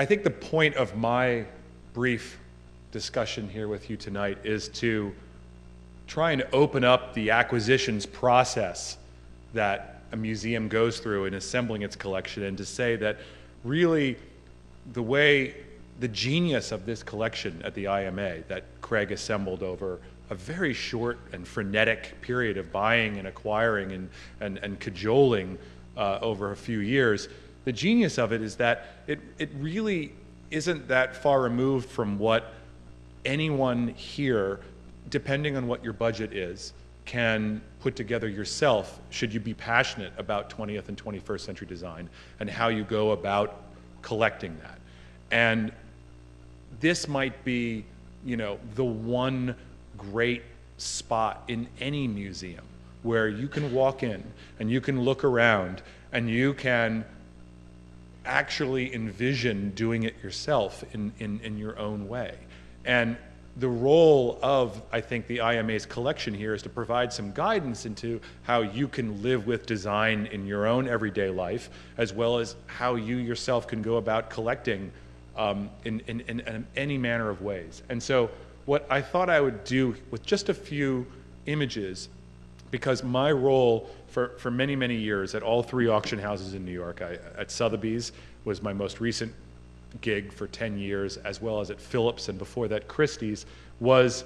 I think the point of my brief discussion here with you tonight is to try and open up the acquisitions process that a museum goes through in assembling its collection, and to say that really the genius of this collection at the IMA that Craig assembled over a very short and frenetic period of buying and acquiring and cajoling over a few years, the genius of it is that it really isn't that far removed from what anyone here, depending on what your budget is, can put together yourself should you be passionate about 20th and 21st century design and how you go about collecting that. And this might be, you know, the one great spot in any museum where you can walk in and you can look around and you can actually envision doing it yourself in your own way. And the role of, I think, the IMA's collection here is to provide some guidance into how you can live with design in your own everyday life, as well as how you yourself can go about collecting in any manner of ways. And so what I thought I would do with just a few images, because my role for many, many years at all three auction houses in New York, at Sotheby's was my most recent gig for 10 years, as well as at Phillips, and before that Christie's, was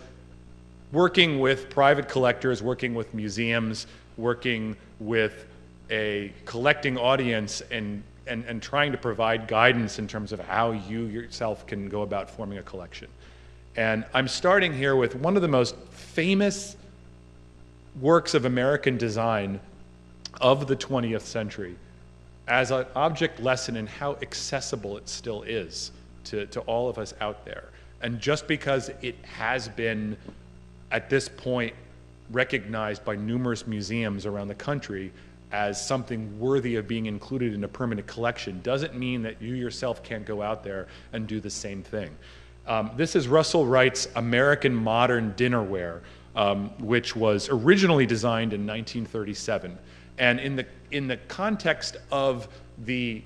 working with private collectors, working with museums, working with a collecting audience, and trying to provide guidance in terms of how you yourself can go about forming a collection. And I'm starting here with one of the most famous works of American design of the 20th century as an object lesson in how accessible it still is to all of us out there. And just because it has been, at this point, recognized by numerous museums around the country as something worthy of being included in a permanent collection doesn't mean that you yourself can't go out there and do the same thing. This is Russell Wright's American Modern Dinnerware, which was originally designed in 1937. And in the context of the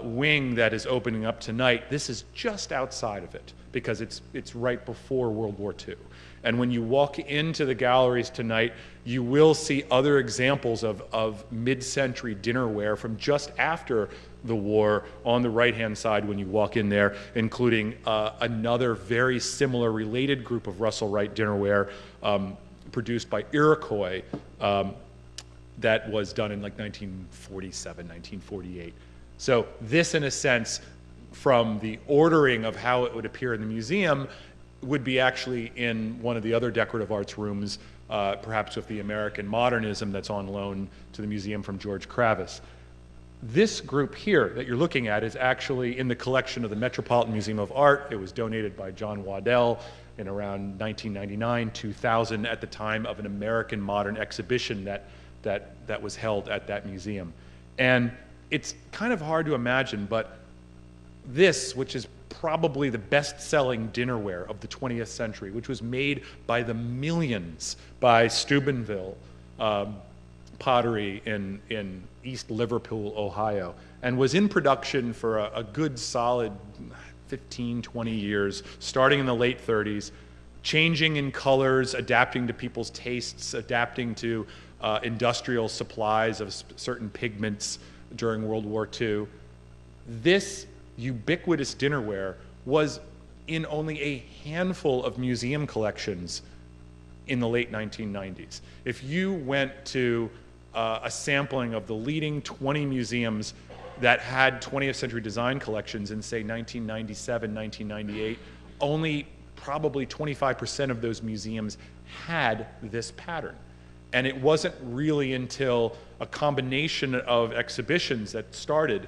wing that is opening up tonight, this is just outside of it because it's right before World War II. And when you walk into the galleries tonight, you will see other examples of mid-century dinnerware from just after the war on the right-hand side when you walk in there, including another very similar related group of Russell Wright dinnerware produced by Iroquois that was done in like 1947, 1948. So this, in a sense, from the ordering of how it would appear in the museum, would be actually in one of the other decorative arts rooms, perhaps with the American modernism that's on loan to the museum from George Kravis. This group here that you're looking at is actually in the collection of the Metropolitan Museum of Art. It was donated by John Waddell in around 1999, 2000, at the time of an American modern exhibition that was held at that museum. And it's kind of hard to imagine, but this, which is probably the best-selling dinnerware of the 20th century, which was made by the millions by Steubenville Pottery in East Liverpool, Ohio, and was in production for a good solid 15, 20 years, starting in the late 30s, changing in colors, adapting to people's tastes, adapting to industrial supplies of certain pigments during World War II. This ubiquitous dinnerware was in only a handful of museum collections in the late 1990s. If you went to a sampling of the leading 20 museums that had 20th century design collections in, say, 1997, 1998, only probably 25% of those museums had this pattern. And it wasn't really until a combination of exhibitions that started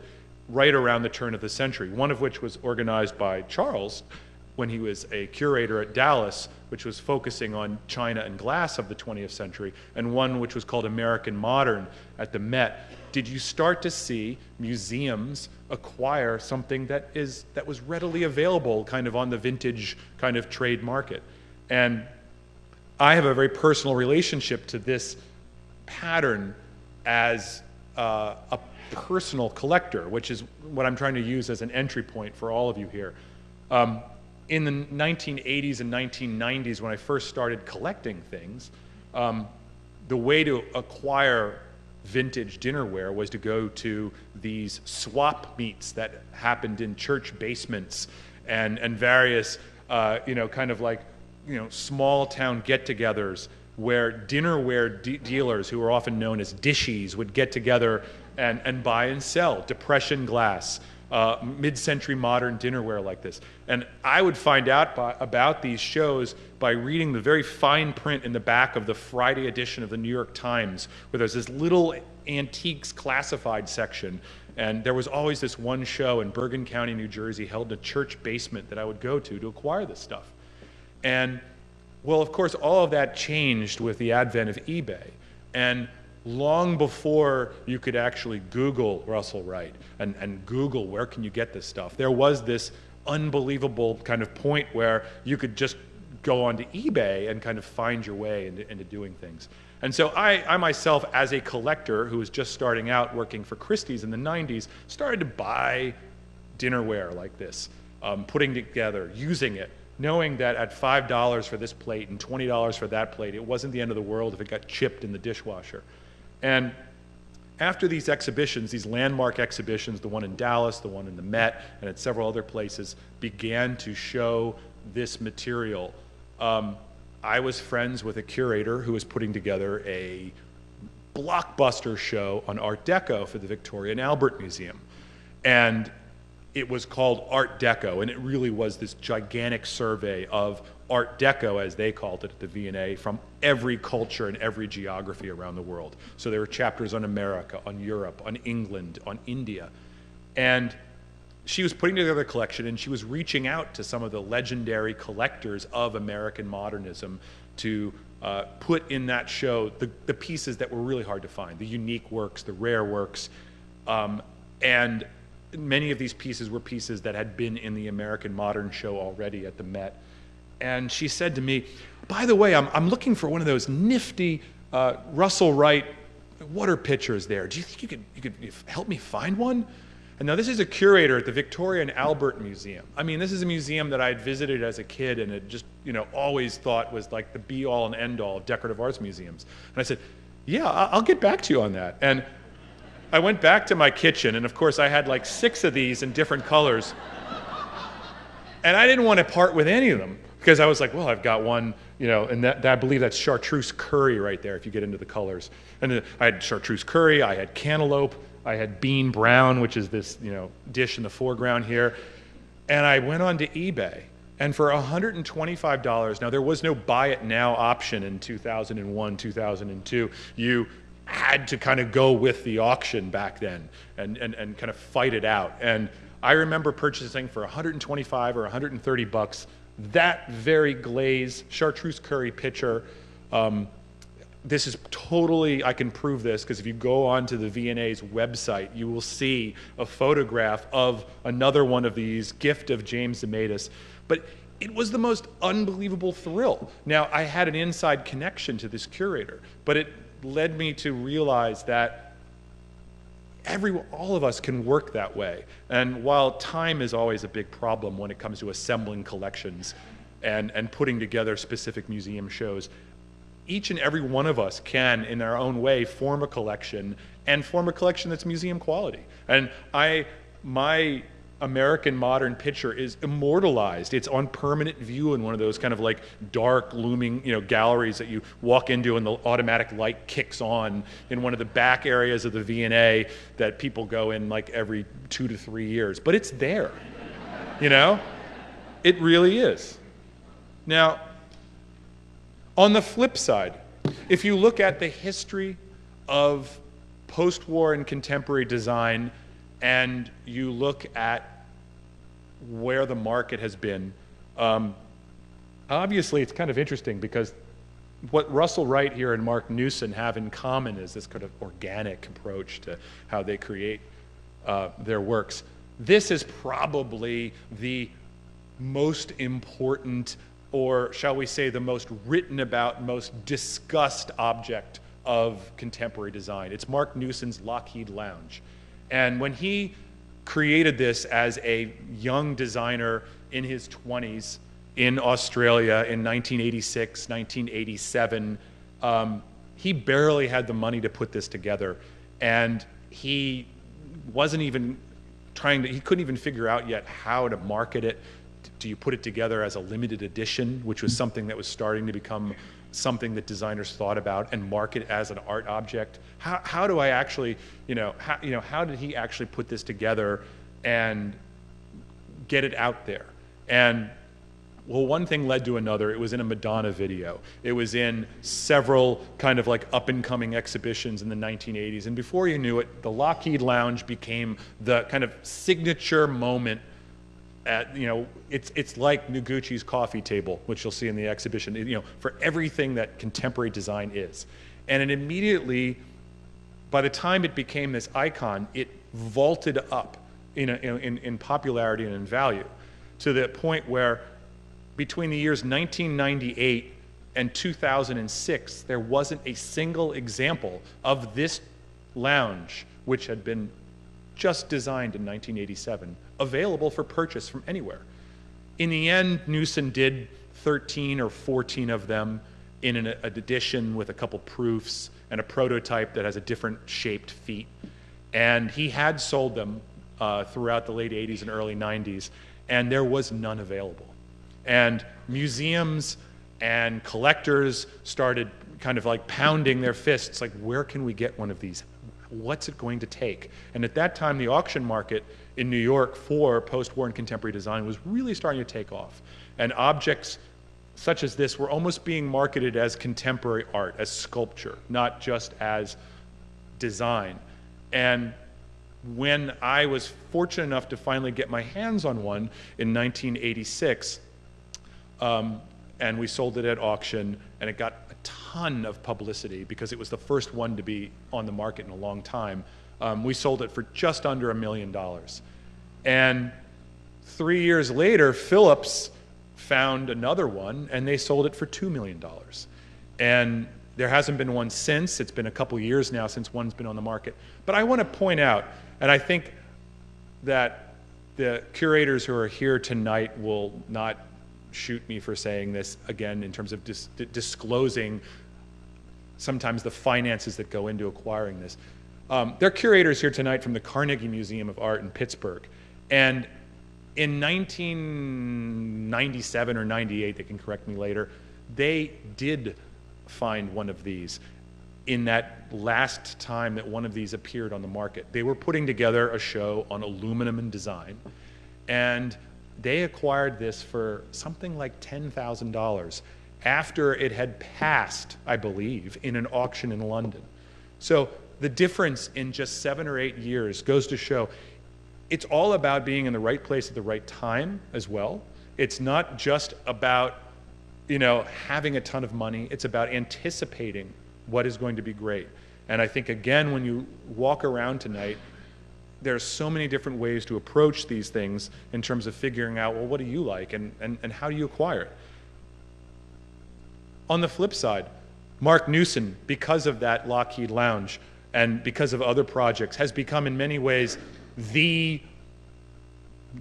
right around the turn of the century, one of which was organized by Charles when he was a curator at Dallas, which was focusing on china and glass of the 20th century, and one which was called American Modern at the Met. Did you start to see museums acquire something that was readily available kind of on the vintage kind of trade market? And I have a very personal relationship to this pattern as a personal collector, which is what I'm trying to use as an entry point for all of you here. In the 1980s and 1990s, when I first started collecting things, the way to acquire vintage dinnerware was to go to these swap meets that happened in church basements and various, kind of like, small town get-togethers where dinnerware dealers, who were often known as dishies, would get together and buy and sell depression glass, mid-century modern dinnerware like this. And I would find out about these shows by reading the very fine print in the back of the Friday edition of the New York Times, where there's this little antiques classified section. And there was always this one show in Bergen County, New Jersey, held in a church basement that I would go to acquire this stuff. And, well, of course, all of that changed with the advent of eBay. And long before you could actually Google Russell Wright and Google where can you get this stuff, there was this unbelievable kind of point where you could just go onto eBay and kind of find your way into doing things. And so I myself, as a collector who was just starting out working for Christie's in the 90s, started to buy dinnerware like this, putting together, using it, knowing that at $5 for this plate and $20 for that plate, it wasn't the end of the world if it got chipped in the dishwasher. And after these exhibitions, these landmark exhibitions, the one in Dallas, the one in the Met, and at several other places, began to show this material, I was friends with a curator who was putting together a blockbuster show on Art-Deco for the Victoria and Albert Museum. And it was called Art-Deco, and it really was this gigantic survey of Art-Deco, as they called it at the V&A, from every culture and every geography around the world. So there were chapters on America, on Europe, on England, on India. And she was putting together a collection, and she was reaching out to some of the legendary collectors of American modernism to put in that show the pieces that were really hard to find, the unique works, the rare works. And many of these pieces were pieces that had been in the American Modern Show already at the Met. And she said to me, by the way, I'm looking for one of those nifty Russell Wright water pitchers there. Do you think you could help me find one? And now this is a curator at the Victoria and Albert Museum. I mean, this is a museum that I had visited as a kid and had just, always thought was like the be-all and end-all of decorative arts museums. And I said, yeah, I'll get back to you on that. And I went back to my kitchen, and of course I had like 6 of these in different colors. And I didn't want to part with any of them, because I was like, well, I've got one, and that I believe that's chartreuse curry right there, if you get into the colors. And I had chartreuse curry, I had cantaloupe, I had bean brown, which is this, dish in the foreground here. And I went on to eBay, and for $125, now there was no buy it now option in 2001, 2002. You had to kind of go with the auction back then and kind of fight it out. And I remember purchasing for $125 or $130 that very glazed chartreuse curry pitcher. This is totally, I can prove this, because if you go onto the V&A's website, you will see a photograph of another one of these, gift of James Zemaitis. But it was the most unbelievable thrill. Now, I had an inside connection to this curator, but it led me to realize that all of us can work that way. And while time is always a big problem when it comes to assembling collections and putting together specific museum shows, each and every one of us can, in our own way, form a collection, and form a collection that's museum quality. And my American Modern picture is immortalized. It's on permanent view in one of those kind of like dark, looming, galleries that you walk into and the automatic light kicks on in one of the back areas of the V&A that people go in like every 2 to 3 years. But it's there, It really is. Now, on the flip side, if you look at the history of post-war and contemporary design, and you look at where the market has been, obviously it's kind of interesting, because what Russell Wright here and Marc Newson have in common is this kind of organic approach to how they create their works. This is probably the most important, or shall we say the most written about, most discussed object of contemporary design. It's Marc Newson's Lockheed Lounge. And when he created this as a young designer in his 20s in Australia in 1986, 1987, he barely had the money to put this together. And he wasn't even he couldn't even figure out yet how to market it. Do you put it together as a limited edition, which was something that was starting to become something that designers thought about, and market as an art object? How do I actually, how did he actually put this together and get it out there? And well, one thing led to another. It was in a Madonna video. It was in several kind of like up-and-coming exhibitions in the 1980s. And before you knew it, the Lockheed Lounge became the kind of signature moment at, it's like Noguchi's coffee table, which you'll see in the exhibition, for everything that contemporary design is. And it immediately, by the time it became this icon, it vaulted up in popularity and in value, to the point where between the years 1998 and 2006, there wasn't a single example of this lounge, which had been just designed in 1987, available for purchase from anywhere. In the end, Newson did 13 or 14 of them in an edition with a couple proofs and a prototype that has a different shaped feet. And he had sold them throughout the late 80s and early 90s, and there was none available. And museums and collectors started kind of like pounding their fists, like, where can we get one of these? What's it going to take? And at that time, the auction market in New York for post-war and contemporary design was really starting to take off. And objects such as this were almost being marketed as contemporary art, as sculpture, not just as design. And when I was fortunate enough to finally get my hands on one in 1986, and we sold it at auction, and it got a ton of publicity because it was the first one to be on the market in a long time. We sold it for just under $1 million. And 3 years later, Philips found another one, and they sold it for $2 million. And there hasn't been one since. It's been a couple years now since one's been on the market. But I want to point out, and I think that the curators who are here tonight will not shoot me for saying this again in terms of disclosing sometimes the finances that go into acquiring this. There are curators here tonight from the Carnegie Museum of Art in Pittsburgh. And in 1997 or 98, they can correct me later, they did find one of these in that last time that one of these appeared on the market. They were putting together a show on aluminum and design, and they acquired this for something like $10,000 after it had passed, I believe, in an auction in London. So the difference in just 7 or 8 years goes to show it's all about being in the right place at the right time as well. It's not just about, having a ton of money. It's about anticipating what is going to be great. And I think, again, when you walk around tonight, there's so many different ways to approach these things in terms of figuring out, well, what do you like and how do you acquire it? On the flip side, Marc Newson, because of that Lockheed Lounge and because of other projects, has become in many ways the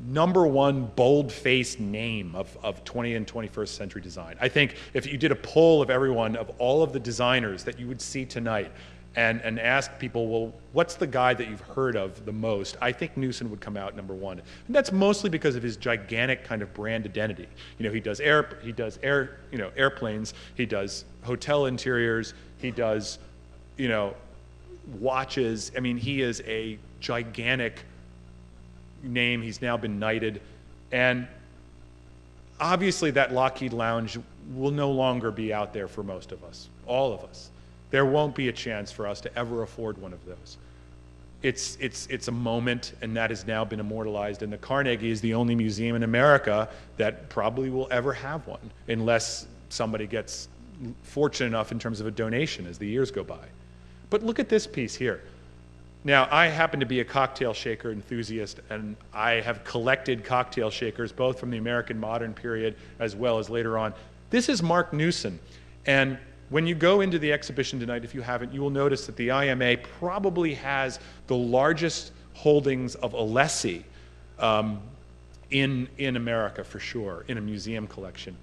#1 bold-faced name of 20th and 21st century design. I think if you did a poll of everyone, of all of the designers that you would see tonight, and ask people, well, what's the guy that you've heard of the most? I think Newson would come out #1. And that's mostly because of his gigantic kind of brand identity. He does airplanes, he does hotel interiors, he does, watches. I mean, he is a gigantic name. He's now been knighted. And obviously that Lockheed Lounge will no longer be out there for most of us, all of us. There won't be a chance for us to ever afford one of those. It's a moment, and that has now been immortalized, and the Carnegie is the only museum in America that probably will ever have one, unless somebody gets fortunate enough in terms of a donation as the years go by. But look at this piece here. Now, I happen to be a cocktail shaker enthusiast, and I have collected cocktail shakers, both from the American modern period as well as later on. This is Marc Newson, and when you go into the exhibition tonight, if you haven't, you will notice that the IMA probably has the largest holdings of Alessi in America for sure, in a museum collection.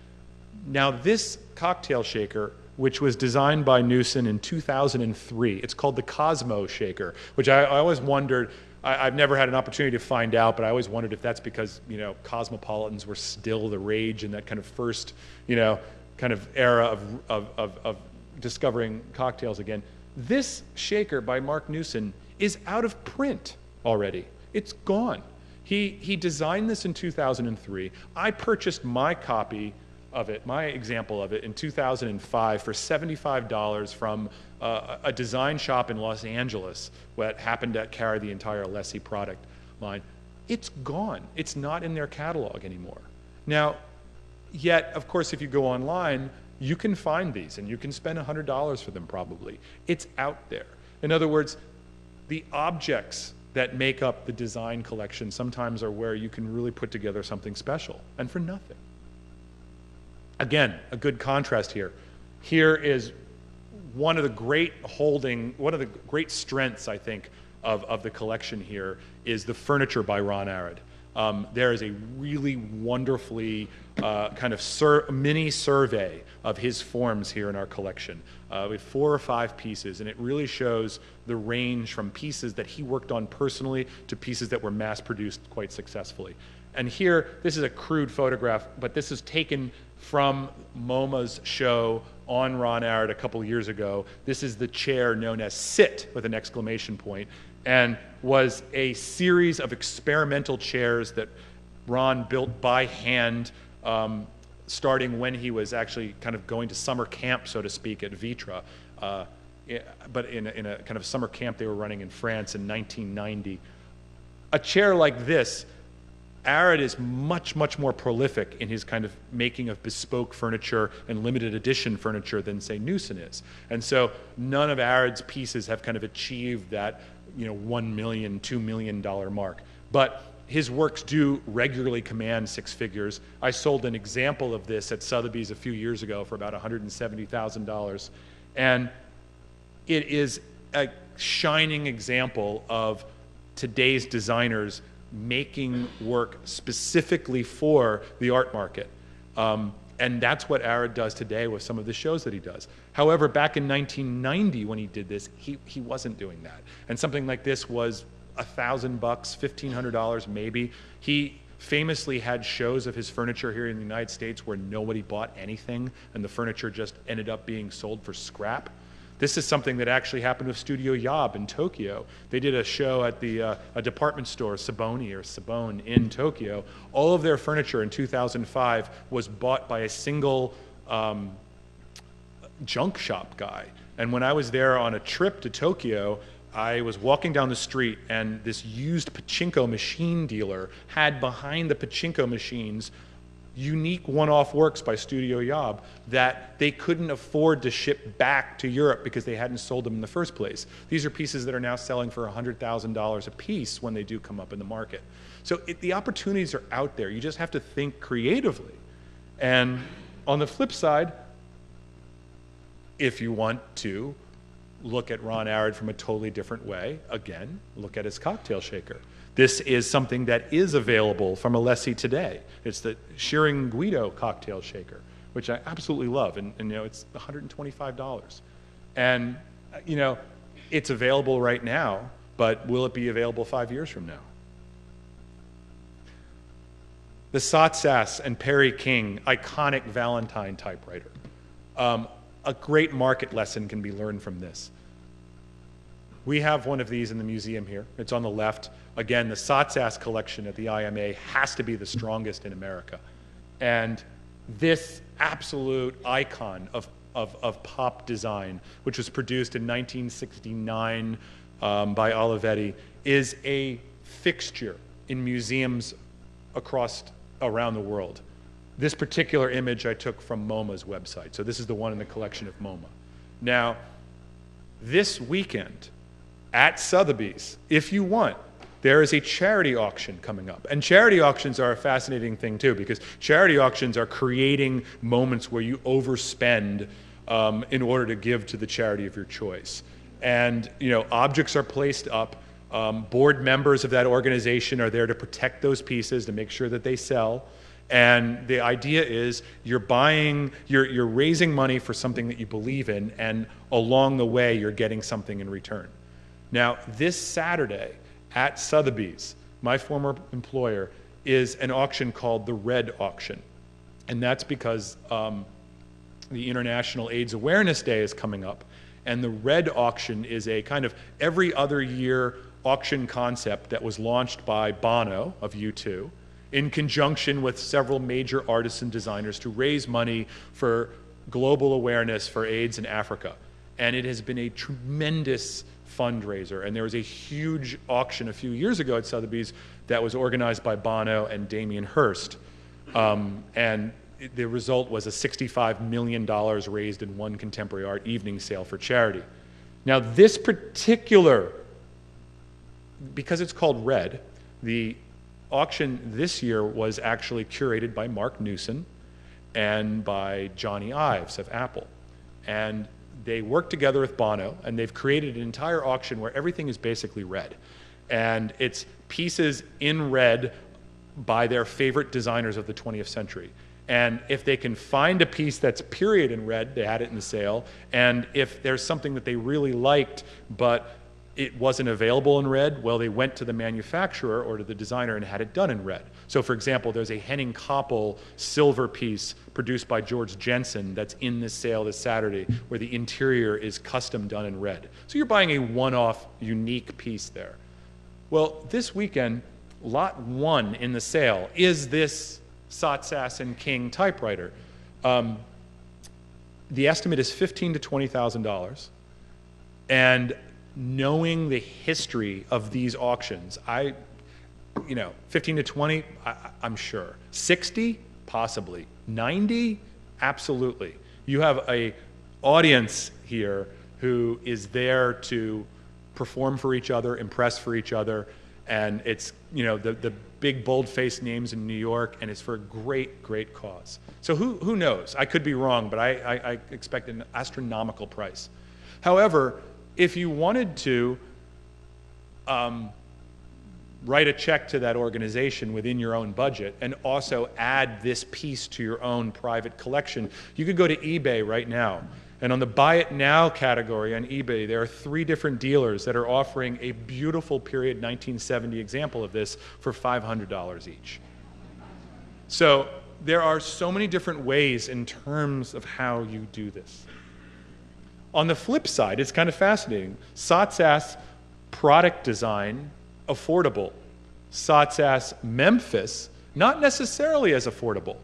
Now this cocktail shaker, which was designed by Newson in 2003, it's called the Cosmo shaker, which I always wondered, I've never had an opportunity to find out, but I always wondered if that's because, you know, cosmopolitans were still the rage in that kind of first, you know, kind of era of discovering cocktails again. This shaker by Marc Newson is out of print already. It's gone. He designed this in 2003. I purchased my copy of it, my example of it, in 2005 for $75 from a design shop in Los Angeles that happened to carry the entire Alessi product line. It's gone. It's not in their catalog anymore. Now, yet, of course, if you go online, you can find these and you can spend $100 for them probably. It's out there. In other words, the objects that make up the design collection sometimes are where you can really put together something special, and for nothing. Again, a good contrast here. Here is one of the great strengths, I think, of the collection here is the furniture by Ron Arad. There is a really wonderfully kind of mini survey of his forms here in our collection with 4 or 5 pieces, and it really shows the range from pieces that he worked on personally to pieces that were mass produced quite successfully. And here, this is a crude photograph, but this is taken from MoMA's show on Ron Arad a couple years ago. This is the chair known as Sit with an exclamation point, and was a series of experimental chairs that Ron built by hand, starting when he was actually kind of going to summer camp, so to speak, at Vitra. But in a kind of summer camp they were running in France in 1990. A chair like this, Arad is much, much more prolific in his kind of making of bespoke furniture and limited edition furniture than, say, Newson is. And so none of Arad's pieces have kind of achieved that, you know, $1 million, $2 million mark. But his works do regularly command 6 figures. I sold an example of this at Sotheby's a few years ago for about $170,000. And it is a shining example of today's designers making work specifically for the art market. And that's what Arad does today with some of the shows that he does. However, back in 1990 when he did this, he wasn't doing that. And something like this was $1,000, $1,500 maybe. He famously had shows of his furniture here in the United States where nobody bought anything and the furniture just ended up being sold for scrap. This is something that actually happened with Studio Yob in Tokyo. They did a show at a department store, Sabone in Tokyo. All of their furniture in 2005 was bought by a single junk shop guy. And when I was there on a trip to Tokyo, I was walking down the street and this used pachinko machine dealer had behind the pachinko machines unique one-off works by Studio Yob that they couldn't afford to ship back to Europe because they hadn't sold them in the first place. These are pieces that are now selling for $100,000 a piece when they do come up in the market. So the opportunities are out there. You just have to think creatively. And on the flip side, if you want to look at Ron Arad from a totally different way, again, look at his cocktail shaker. This is something that is available from Alessi today. It's the Shearing Guido cocktail shaker, which I absolutely love, and you know, it's $125. And you know, it's available right now, but will it be available 5 years from now? The Satsas and Perry King iconic Valentine typewriter. A great market lesson can be learned from this. We have one of these in the museum here. It's on the left. Again, the Satsas collection at the IMA has to be the strongest in America. And this absolute icon of pop design, which was produced in 1969 by Olivetti, is a fixture in museums around the world. This particular image I took from MoMA's website. So this is the one in the collection of MoMA. Now, this weekend at Sotheby's, if you want, there is a charity auction coming up. And charity auctions are a fascinating thing too, because charity auctions are creating moments where you overspend in order to give to the charity of your choice. And you know, objects are placed up Board members of that organization are there to protect those pieces, to make sure that they sell. And the idea is you're raising money for something that you believe in, and along the way you're getting something in return. Now, this Saturday at Sotheby's, my former employer, is an auction called the Red Auction. And that's because the International AIDS Awareness Day is coming up. And the Red Auction is a kind of every other year auction concept that was launched by Bono of U2 in conjunction with several major artists and designers to raise money for global awareness for AIDS in Africa. And it has been a tremendous fundraiser. And there was a huge auction a few years ago at Sotheby's that was organized by Bono and Damien Hirst. And the result was a $65 million raised in one contemporary art evening sale for charity. Now, this particular, because it's called Red, the auction this year was actually curated by Marc Newson and by Johnny Ives of Apple. And they worked together with Bono, and they've created an entire auction where everything is basically red. And it's pieces in red by their favorite designers of the 20th century. And if they can find a piece that's period in red, they had it in the sale. And if there's something that they really liked, but it wasn't available in red, well, they went to the manufacturer or to the designer and had it done in red. So for example, there's a Henning Koppel silver piece produced by George Jensen that's in this sale this Saturday, where the interior is custom done in red. So you're buying a one-off, unique piece there. Well, this weekend, lot 1 in the sale is this Satsas and King typewriter. The estimate is $15,000 to $20,000. And knowing the history of these auctions, 15 to 20, I'm sure. 60, possibly. 90, absolutely. You have an audience here who is there to perform for each other, impress for each other, and it's the big bold-faced names in New York, and it's for a great, great cause. So who knows? I could be wrong, but I expect an astronomical price. However, if you wanted to write a check to that organization within your own budget and also add this piece to your own private collection, you could go to eBay right now. And on the Buy It Now category on eBay, there are 3 different dealers that are offering a beautiful period 1970 example of this for $500 each. So there are so many different ways in terms of how you do this. On the flip side, it's kind of fascinating. Satsas product design, affordable. Satsas Memphis, not necessarily as affordable.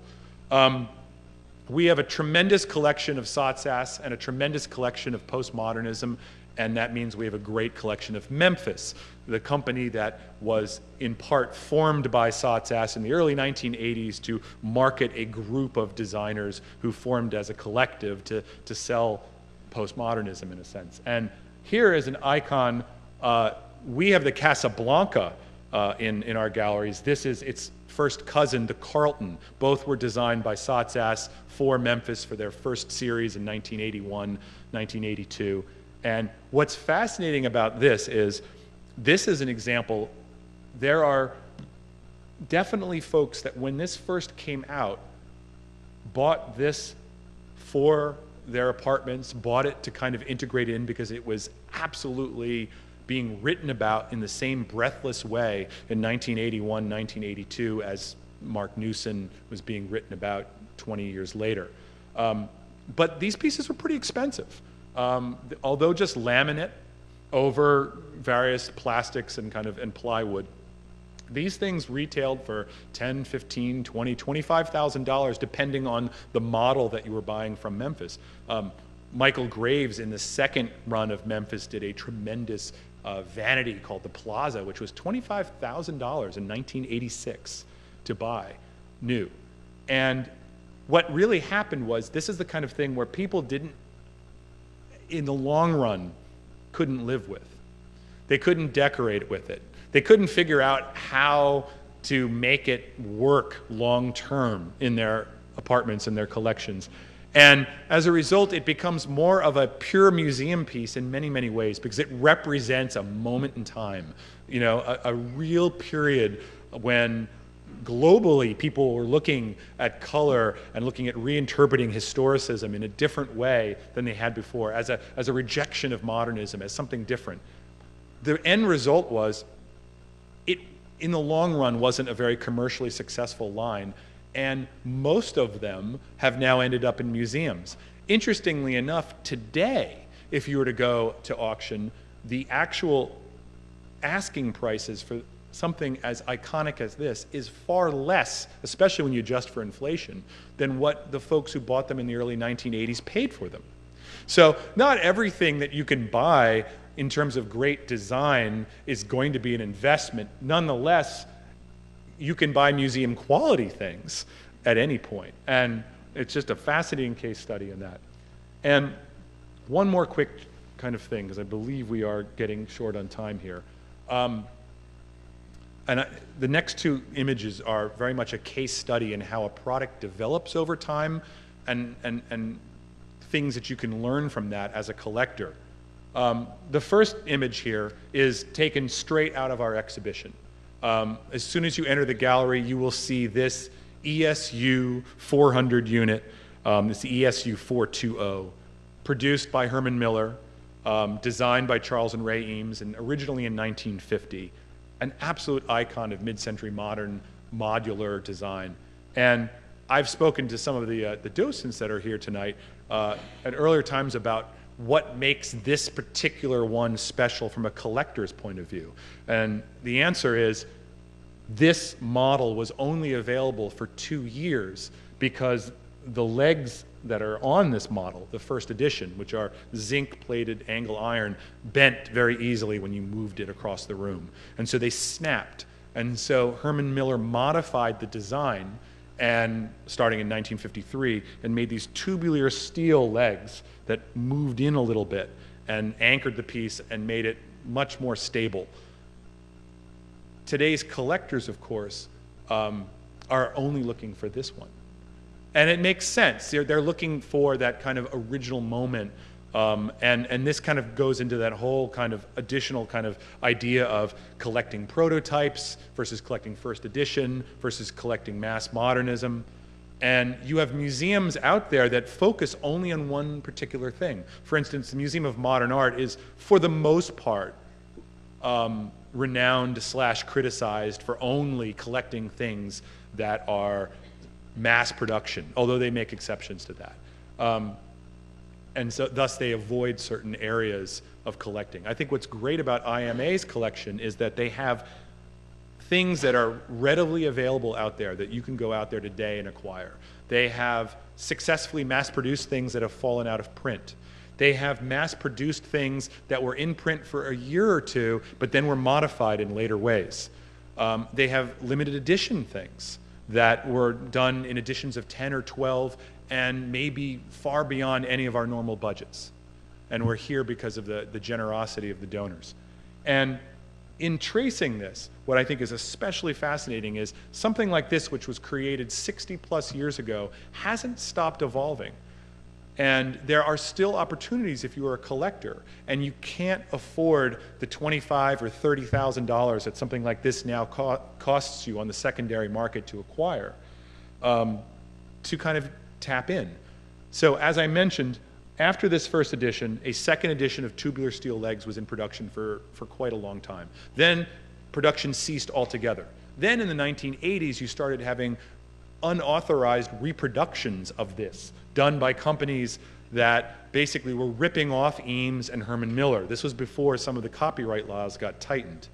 We have a tremendous collection of Satsas and a tremendous collection of postmodernism, and that means we have a great collection of Memphis, the company that was in part formed by Satsas in the early 1980s to market a group of designers who formed as a collective to sell postmodernism in a sense. And here is an icon. We have the Casablanca in our galleries. This is its first cousin, the Carlton. Both were designed by Satsas for Memphis for their first series in 1981, 1982. And what's fascinating about this is an example. There are definitely folks that when this first came out, bought this for their apartments, bought it to kind of integrate in because it was absolutely being written about in the same breathless way in 1981, 1982 as Marc Newson was being written about 20 years later. But these pieces were pretty expensive. Although just laminate over various plastics and plywood, these things retailed for $10,000, $15,000, $20,000, $25,000 depending on the model that you were buying from Memphis. Michael Graves in the second run of Memphis did a tremendous vanity called the Plaza, which was $25,000 in 1986 to buy new. And what really happened was this is the kind of thing where people didn't, in the long run, couldn't live with. They couldn't decorate with it. They couldn't figure out how to make it work long term in their apartments and their collections. And as a result, it becomes more of a pure museum piece in many, many ways because it represents a moment in time a real period when globally people were looking at color and looking at reinterpreting historicism in a different way than they had before, as a rejection of modernism, as something different. The end result was, it, in the long run, wasn't a very commercially successful line, and most of them have now ended up in museums. Interestingly enough, today, if you were to go to auction, the actual asking prices for something as iconic as this is far less, especially when you adjust for inflation, than what the folks who bought them in the early 1980s paid for them. So not everything that you can buy in terms of great design is going to be an investment. Nonetheless, you can buy museum quality things at any point. And it's just a fascinating case study in that. And one more quick kind of thing, because I believe we are getting short on time here. The next two images are very much a case study in how a product develops over time, and things that you can learn from that as a collector. The first image here is taken straight out of our exhibition. As soon as you enter the gallery, you will see this ESU 400 unit, this ESU 420, produced by Herman Miller, designed by Charles and Ray Eames, and originally in 1950. An absolute icon of mid-century modern modular design. And I've spoken to some of the docents that are here tonight at earlier times about what makes this particular one special from a collector's point of view. And the answer is, this model was only available for 2 years because the legs that are on this model, the first edition, which are zinc-plated angle iron, bent very easily when you moved it across the room. And so they snapped. And so Herman Miller modified the design, and starting in 1953, and made these tubular steel legs that moved in a little bit and anchored the piece and made it much more stable. Today's collectors, of course, are only looking for this one. And it makes sense. They're looking for that kind of original moment. And this kind of goes into that whole kind of additional kind of idea of collecting prototypes versus collecting first edition versus collecting mass modernism. And you have museums out there that focus only on one particular thing. For instance, the Museum of Modern Art is, for the most part, renowned / criticized for only collecting things that are mass production, although they make exceptions to that. And so thus they avoid certain areas of collecting. I think what's great about IMA's collection is that they have things that are readily available out there that you can go out there today and acquire. They have successfully mass-produced things that have fallen out of print. They have mass-produced things that were in print for a year or two, but then were modified in later ways. They have limited edition things that were done in editions of 10 or 12 and maybe far beyond any of our normal budgets. And we're here because of the generosity of the donors. And in tracing this, what I think is especially fascinating is something like this, which was created 60 plus years ago, hasn't stopped evolving. And there are still opportunities if you are a collector and you can't afford the $25,000 or $30,000 that something like this now costs you on the secondary market to acquire, to kind of tap in. So as I mentioned, after this first edition, a second edition of tubular steel legs was in production for quite a long time. Then production ceased altogether. Then in the 1980s, you started having unauthorized reproductions of this done by companies that basically were ripping off Eames and Herman Miller. This was before some of the copyright laws got tightened.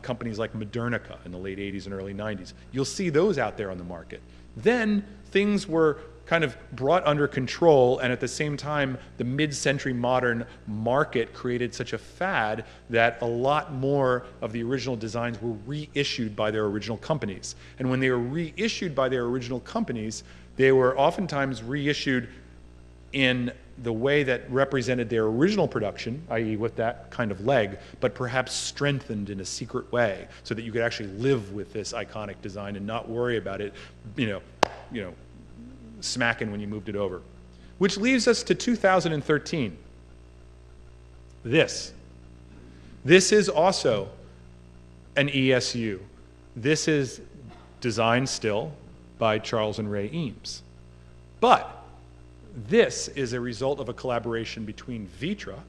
Companies like Modernica in the late 80s and early 90s. You'll see those out there on the market. Then things were kind of brought under control, and at the same time, the mid-century modern market created such a fad that a lot more of the original designs were reissued by their original companies. And when they were reissued by their original companies, they were oftentimes reissued in the way that represented their original production, i.e. with that kind of leg, but perhaps strengthened in a secret way so that you could actually live with this iconic design and not worry about it, smacking when you moved it over. Which leaves us to 2013. This is also an ESU. This is designed still by Charles and Ray Eames. But this is a result of a collaboration between Vitra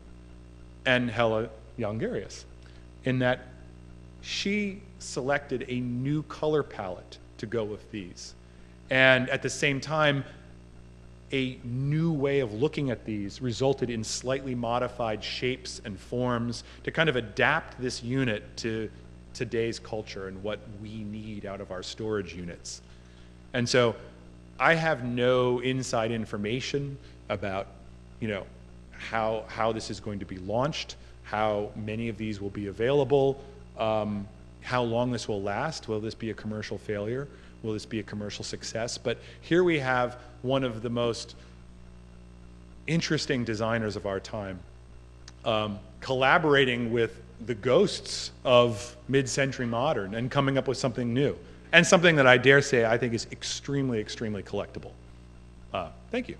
and Hella Jongerius, in that she selected a new color palette to go with these. And at the same time, a new way of looking at these resulted in slightly modified shapes and forms to kind of adapt this unit to today's culture and what we need out of our storage units. And so I have no inside information about, you know, how this is going to be launched, how many of these will be available, how long this will last. Will this be a commercial failure? Will this be a commercial success? But here we have one of the most interesting designers of our time collaborating with the ghosts of mid-century modern and coming up with something new, and something that I dare say I think is extremely, extremely collectible. Thank you.